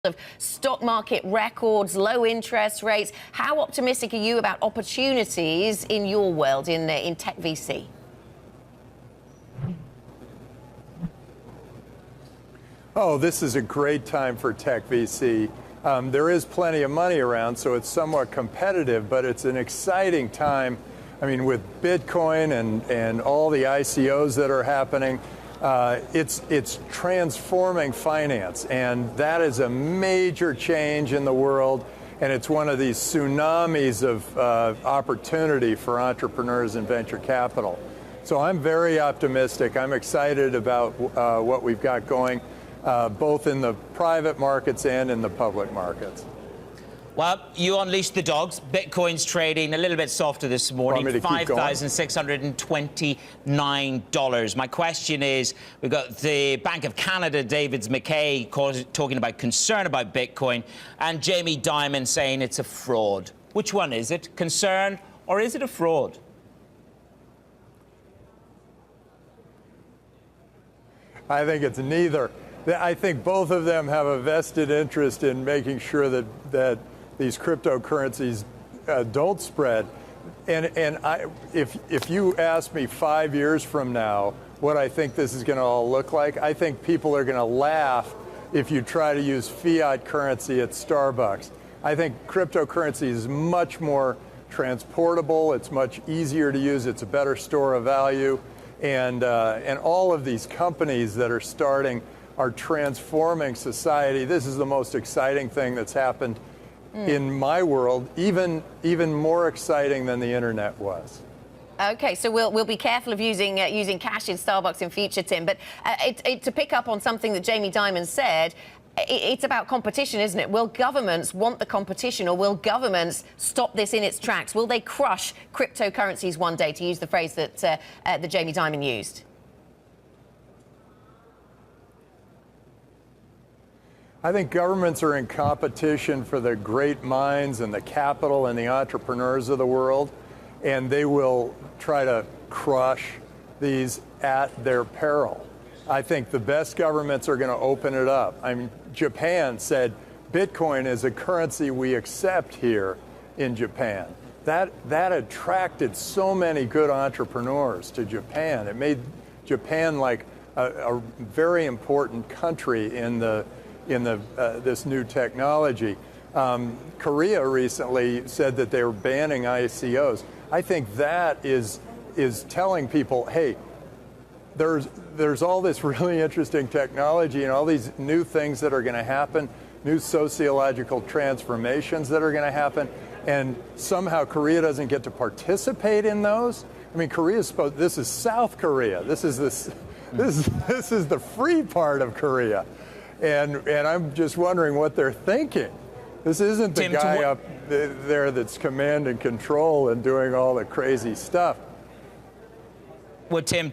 of stock market records, low interest rates. How optimistic are you about opportunities in your world, in tech VC? Oh, this is a great time for tech VC. There is plenty of money around, so it's somewhat competitive, but it's an exciting time. I mean, with Bitcoin and all the ICOs that are happening, it's transforming finance, and that is a major change in the world, and it's one of these tsunamis of opportunity for entrepreneurs and venture capital. So I'm very optimistic. I'm excited about what we've got going, both in the private markets and in the public markets. Well, you unleashed the dogs. Bitcoin's trading a little bit softer this morning, $5,629. My question is, we've got the Bank of Canada, David McKay, talking about concern about Bitcoin, and Jamie Dimon saying it's a fraud. Which one is it? Concern, or is it a fraud? I think it's neither. I think both of them have a vested interest in making sure that these cryptocurrencies don't spread. And if you ask me 5 years from now what I think this is going to all look like, I think people are going to laugh if you try to use fiat currency at Starbucks. I think cryptocurrency is much more transportable. It's much easier to use. It's a better store of value. And all of these companies that are starting are transforming society. This is the most exciting thing that's happened in my world, even more exciting than the internet was. Okay, so we'll be careful of using cash in Starbucks in future, Tim. But to pick up on something that Jamie Dimon said, it's about competition, isn't it? Will governments want the competition, or will governments stop this in its tracks? Will they crush cryptocurrencies one day, to use the phrase that Jamie Dimon used? I think governments are in competition for the great minds and the capital and the entrepreneurs of the world, and they will try to crush these at their peril. I think the best governments are going to open it up. I mean, Japan said Bitcoin is a currency we accept here in Japan. That attracted so many good entrepreneurs to Japan. It made Japan like a very important country in this new technology. Korea recently said that they were banning ICOs. I think that is telling people, hey, there's all this really interesting technology and all these new things that are going to happen, new sociological transformations that are going to happen, and somehow Korea doesn't get to participate in those. I mean, this is South Korea. This is the free part of Korea. And I'm just wondering what they're thinking. This isn't the guy up there that's command and control and doing all the crazy stuff. Well, Tim,